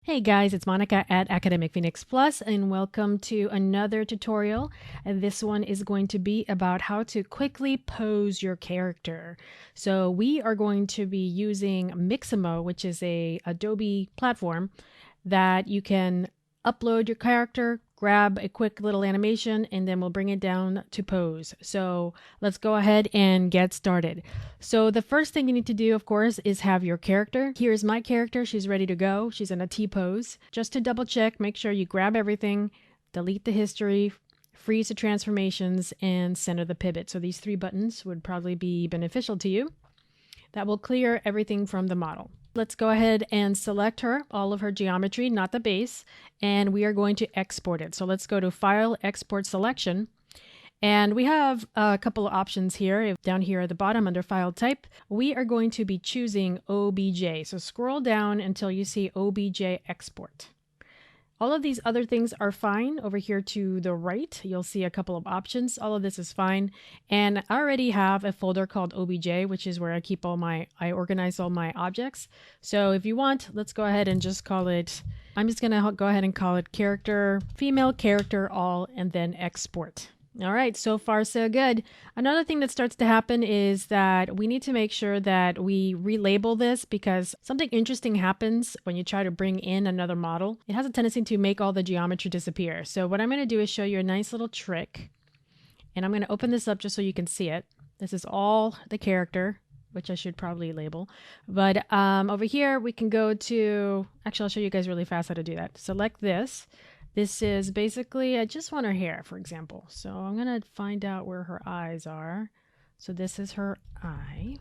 Hey guys, it's Monica at Academic Phoenix Plus, and welcome to another tutorial. And this one is going to be about how to quickly pose your character. So we are going to be using Mixamo, which is a Adobe platform that you can upload your character, grab a quick little animation, and then we'll bring it down to pose. So let's go ahead and get started. So the first thing you need to do, of course, is have your character. Here's my character. She's ready to go. She's in a T pose. Just to double check, make sure you grab everything, delete the history, freeze the transformations, and center the pivot. So these three buttons would probably be beneficial to you. That will clear everything from the model. Let's go ahead and select her, all of her geometry, not the base, and we are going to export it. So let's go to File, Export Selection. And we have a couple of options here. Down here at the bottom under File Type, we are going to be choosing OBJ. So scroll down until you see OBJ Export. All of these other things are fine. Over here to the right, you'll see a couple of options. All of this is fine. And I already have a folder called OBJ, which is where I organize all my objects. So if you want, let's go ahead and just call it, I'm just gonna go ahead and call it character, female character all, and then export. All right, so far so good. Another thing that starts to happen is that we need to make sure that we relabel this because something interesting happens when you try to bring in another model. It has a tendency to make all the geometry disappear. So what I'm going to do is show you a nice little trick. And I'm going to open this up just so you can see it. This is all the character, which I should probably label. But over here, we can go to, actually, I'll show you guys really fast how to do that. Select this. This is basically, I just want her hair, for example. So I'm going to find out where her eyes are. So this is her eye.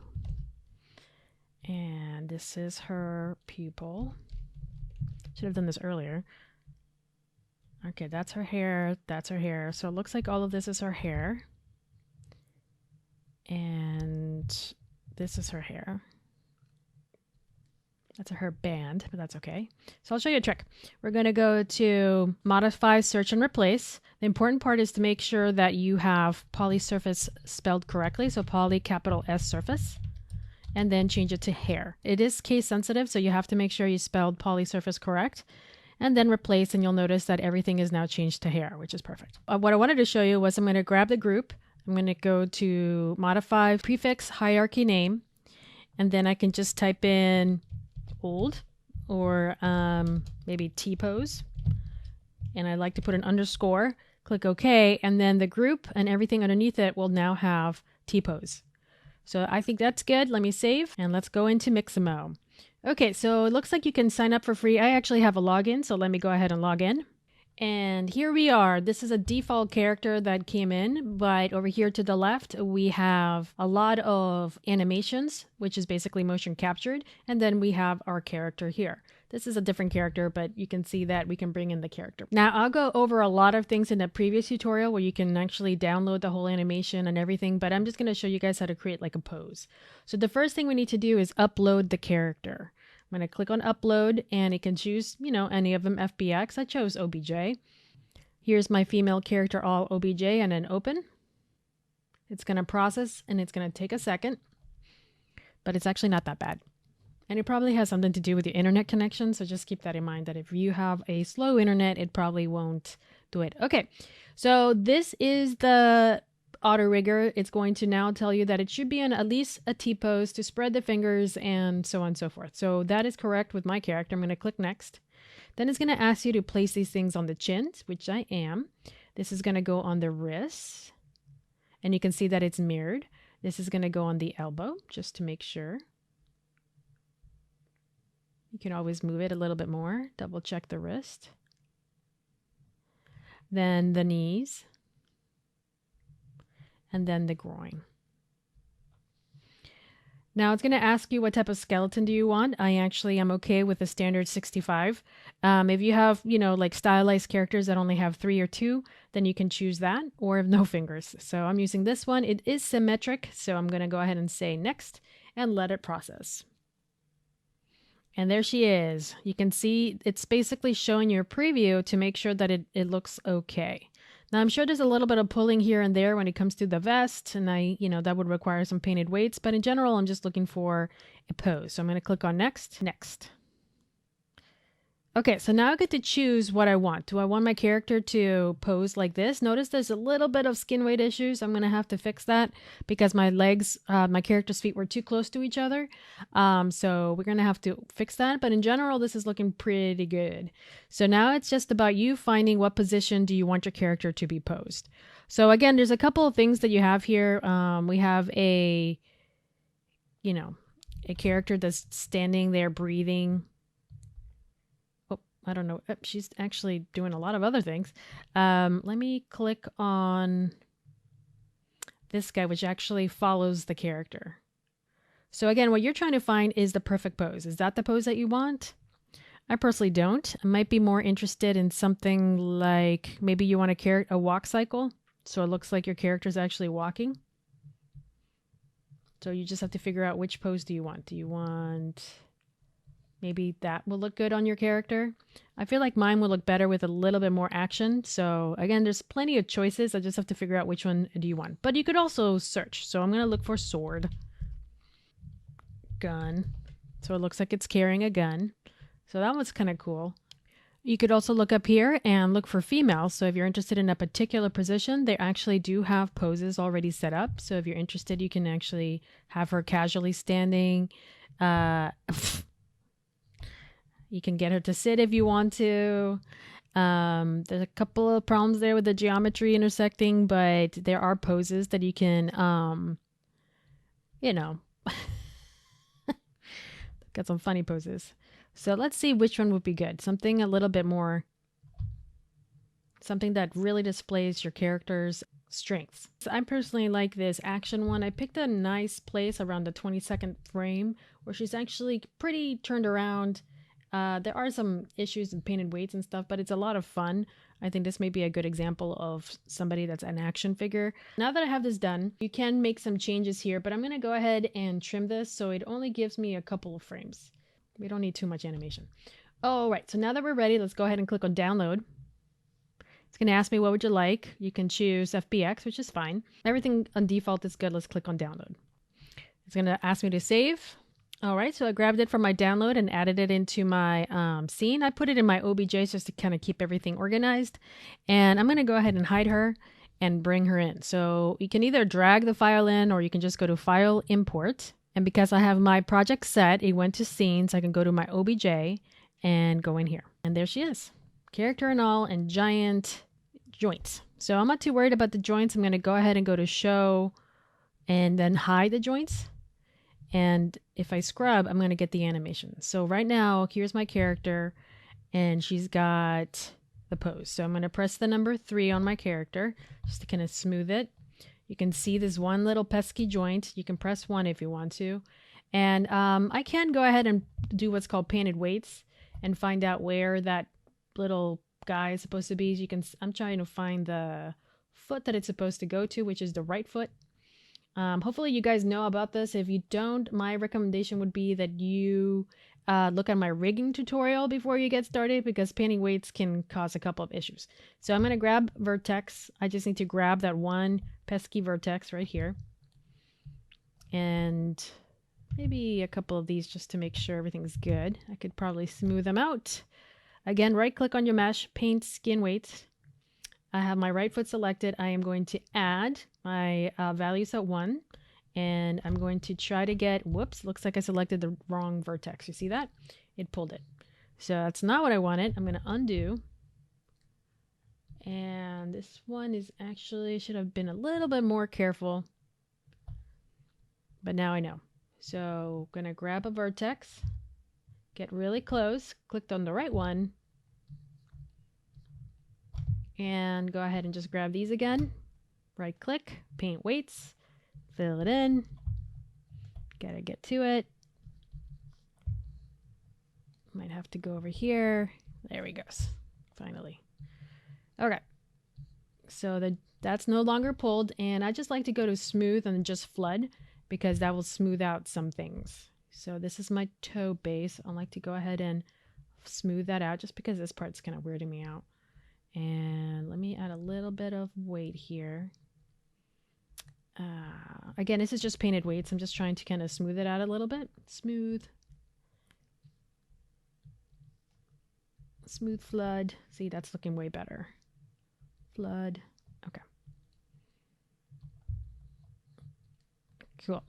And this is her pupil. Should have done this earlier. Okay, that's her hair. That's her hair. So it looks like all of this is her hair. And this is her hair. That's her band, but that's okay. So I'll show you a trick. We're going to go to Modify, Search, and Replace. The important part is to make sure that you have poly surface spelled correctly. So poly, capital S surface, and then change it to hair. It is case sensitive, so you have to make sure you spelled poly surface correct. And then replace, and you'll notice that everything is now changed to hair, which is perfect. What I wanted to show you was I'm going to grab the group. I'm going to go to Modify, Prefix, Hierarchy Name, and then I can just type in old or maybe T-pose, and I like to put an underscore, click OK, and then the group and everything underneath it will now have T-pose. So I think that's good. Let me save and let's go into Mixamo. Okay, so it looks like you can sign up for free. I actually have a login, so let me go ahead and log in. And here we are. This is a default character that came in, but over here to the left, we have a lot of animations, which is basically motion captured. And then we have our character here. This is a different character, but you can see that we can bring in the character. Now, I'll go over a lot of things in the previous tutorial where you can actually download the whole animation and everything, but I'm just going to show you guys how to create like a pose. So the first thing we need to do is upload the character. I'm going to click on upload and it can choose, any of them FBX. I chose OBJ. Here's my female character all OBJ and then open. It's going to process and it's going to take a second, but it's actually not that bad. And it probably has something to do with your internet connection. So just keep that in mind that if you have a slow internet, it probably won't do it. Okay. So this is the auto rigger. It's going to now tell you that it should be in at least a T-pose to spread the fingers and so on and so forth. So that is correct with my character. I'm going to click next. Then it's going to ask you to place these things on the chins, which I am. This is going to go on the wrists. And you can see that it's mirrored. This is going to go on the elbow just to make sure. You can always move it a little bit more. Double check the wrist. Then the knees. And then the groin. Now it's going to ask you what type of skeleton do you want. I actually am okay with the standard 65. If you have, like stylized characters that only have 3 or 2, then you can choose that, or have no fingers. So I'm using this one. It is symmetric, so I'm going to go ahead and say next and let it process. And there she is. You can see it's basically showing you a preview to make sure that it looks okay. Now I'm sure there's a little bit of pulling here and there when it comes to the vest, and that would require some painted weights, but in general, I'm just looking for a pose. So I'm going to click on next, next. Okay, so now I get to choose what I want. Do I want my character to pose like this? Notice there's a little bit of skin weight issues. I'm going to have to fix that because my legs, my character's feet were too close to each other. So we're going to have to fix that. But in general, this is looking pretty good. So now it's just about you finding what position do you want your character to be posed. So again, there's a couple of things that you have here. We have you know, a character that's standing there breathing. I don't know. She's actually doing a lot of other things. Let me click on this guy, which actually follows the character. So again, what you're trying to find is the perfect pose. Is that the pose that you want? I personally don't. I might be more interested in something like maybe you want a walk cycle. So it looks like your character's actually walking. So you just have to figure out which pose do you want. Do you want... Maybe that will look good on your character. I feel like mine will look better with a little bit more action. So again, there's plenty of choices. I just have to figure out which one do you want. But you could also search. So I'm going to look for sword. Gun. So it looks like it's carrying a gun. So that one's kind of cool. You could also look up here and look for female. So if you're interested in a particular position, they actually do have poses already set up. So if you're interested, you can actually have her casually standing. You can get her to sit if you want to. There's a couple of problems there with the geometry intersecting, but there are poses that you can, you know, got some funny poses. So let's see which one would be good. Something a little bit more, something that really displays your character's strengths. So I personally like this action one. I picked a nice place around the 22nd frame where she's actually pretty turned around. There are some issues in painted weights and stuff, but it's a lot of fun. I think this may be a good example of somebody that's an action figure. Now that I have this done, you can make some changes here, but I'm going to go ahead and trim this so it only gives me a couple of frames. We don't need too much animation. All right, so now that we're ready, let's go ahead and click on download. It's going to ask me what would you like. You can choose FBX, which is fine. Everything on default is good. Let's click on download. It's going to ask me to save. All right, so I grabbed it from my download and added it into my scene. I put it in my OBJ just to kind of keep everything organized. And I'm going to go ahead and hide her and bring her in. So you can either drag the file in or you can just go to File, Import. And because I have my project set, it went to Scenes. I can go to my OBJ and go in here. And there she is. Character and all and giant joints. So I'm not too worried about the joints. I'm going to go ahead and go to Show and then hide the joints. And if I scrub, I'm going to get the animation. So right now, here's my character and she's got the pose. So I'm going to press the number 3 on my character just to kind of smooth it. You can see this one little pesky joint. You can press 1 if you want to. And I can go ahead and do what's called painted weights and find out where that little guy is supposed to be. You can, I'm trying to find the foot that it's supposed to go to, which is the right foot. Hopefully you guys know about this. If you don't, my recommendation would be that you look at my rigging tutorial before you get started because painting weights can cause a couple of issues. So I'm going to grab vertex. I just need to grab that one pesky vertex right here. And maybe a couple of these just to make sure everything's good. I could probably smooth them out. Again, right click on your mesh, paint skin weights. I have my right foot selected. I am going to add my values at 1 and I'm going to try to get, whoops, looks like I selected the wrong vertex. You see that? It pulled it. So that's not what I wanted. I'm going to undo. And this one is actually, should have been a little bit more careful. But now I know. So I'm going to grab a vertex, get really close, clicked on the right one, and go ahead and just grab these again. Right click, paint weights, fill it in. Gotta get to it. Might have to go over here. There we go. Finally. Okay. So that's no longer pulled, and I just like to go to smooth and just flood because that will smooth out some things. So this is my toe base. I like to go ahead and smooth that out just because this part's kind of weirding me out. And let me add a little bit of weight here. Again, this is just painted weights. I'm just trying to kind of smooth it out a little bit. Smooth. Smooth flood. See, that's looking way better. Flood. Okay. Cool.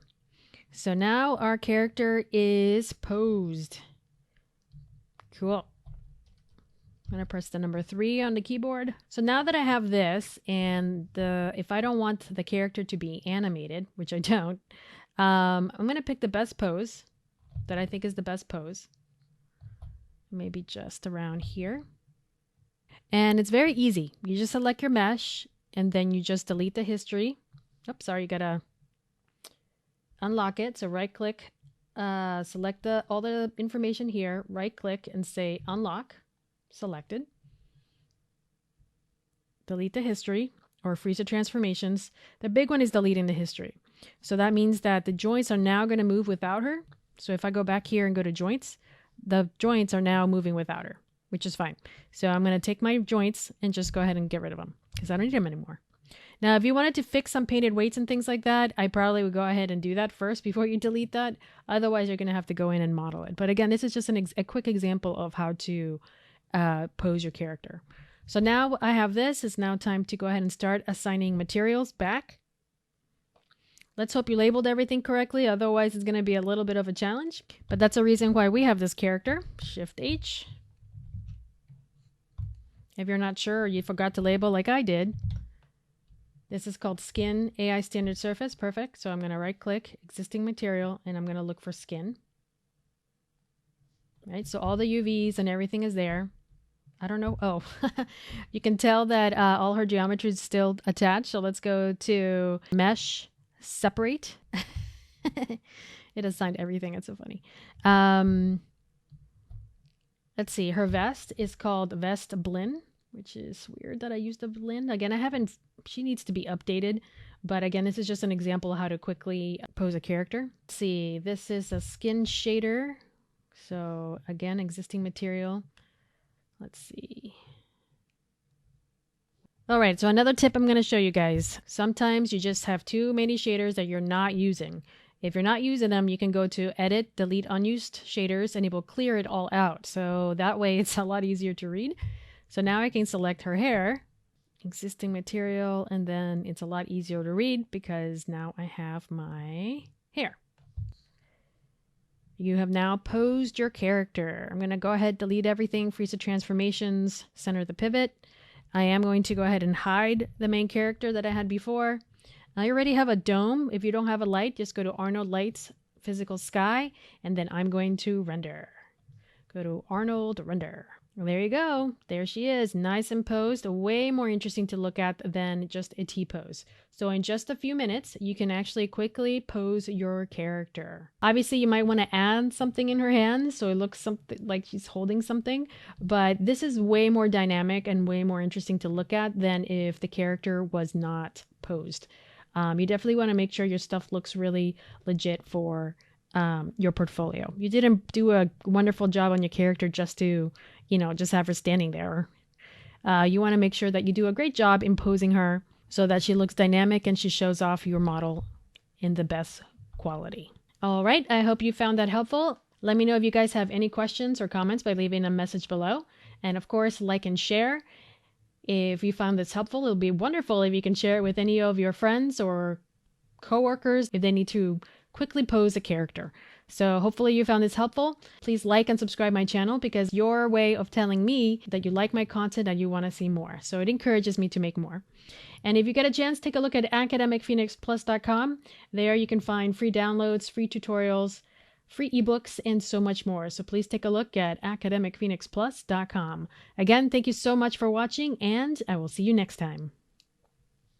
So now our character is posed. Cool. I'm going to press the number 3 on the keyboard. So now that I have this, and if I don't want the character to be animated, which I don't, I'm going to pick the best pose that I think is the best pose. Maybe just around here. And it's very easy. You just select your mesh, and then you just delete the history. Oops, sorry, you got to unlock it. So right click, select all the information here, right click and say unlock. Selected. Delete the history or freeze the transformations. The big one is deleting the history. So that means that the joints are now going to move without her. So if I go back here and go to joints, the joints are now moving without her, which is fine. So I'm going to take my joints and just go ahead and get rid of them because I don't need them anymore. Now, if you wanted to fix some painted weights and things like that, I probably would go ahead and do that first before you delete that. Otherwise, you're going to have to go in and model it. But again, this is just a quick example of how to pose your character. So now I have this. It's now time to go ahead and start assigning materials back. Let's hope you labeled everything correctly. Otherwise, it's going to be a little bit of a challenge. But that's a reason why we have this character. Shift H. If you're not sure or you forgot to label like I did, this is called Skin AI Standard Surface. Perfect. So I'm going to right click existing material and I'm going to look for skin. Right. So all the UVs and everything is there. I don't know. Oh, you can tell that all her geometry is still attached. So let's go to mesh, separate. It assigned everything. It's so funny. Let's see. Her vest is called Vest Blend, which is weird that I used a blend. Again, she needs to be updated. But again, this is just an example of how to quickly pose a character. Let's see. This is a skin shader. So again, existing material. Let's see. All right, so another tip I'm going to show you guys. Sometimes you just have too many shaders that you're not using. If you're not using them, you can go to Edit, Delete Unused Shaders, and it will clear it all out. So that way it's a lot easier to read. So now I can select her hair, existing material, and then it's a lot easier to read because now I have my hair. You have now posed your character. I'm going to go ahead, delete everything, freeze the transformations, center the pivot. I am going to go ahead and hide the main character that I had before. I already have a dome. If you don't have a light, just go to Arnold Lights, Physical Sky, and then I'm going to render. Go to Arnold, render. There you go. There she is, nice and posed, way more interesting to look at than just a T-pose. So in just a few minutes, you can actually quickly pose your character. Obviously, you might want to add something in her hand so it looks something like she's holding something, but this is way more dynamic and way more interesting to look at than if the character was not posed. You definitely want to make sure your stuff looks really legit for your portfolio. You didn't do a wonderful job on your character just to, just have her standing there. You want to make sure that you do a great job imposing her so that she looks dynamic and she shows off your model in the best quality. All right, I hope you found that helpful. Let me know if you guys have any questions or comments by leaving a message below. And of course, like and share. If you found this helpful, it'll be wonderful if you can share it with any of your friends or coworkers if they need to quickly pose a character. So hopefully you found this helpful. Please like and subscribe my channel because your way of telling me that you like my content and you want to see more. So it encourages me to make more. And if you get a chance, take a look at academicphoenixplus.com. There you can find free downloads, free tutorials, free ebooks, and so much more. So please take a look at academicphoenixplus.com. Again, thank you so much for watching, and I will see you next time.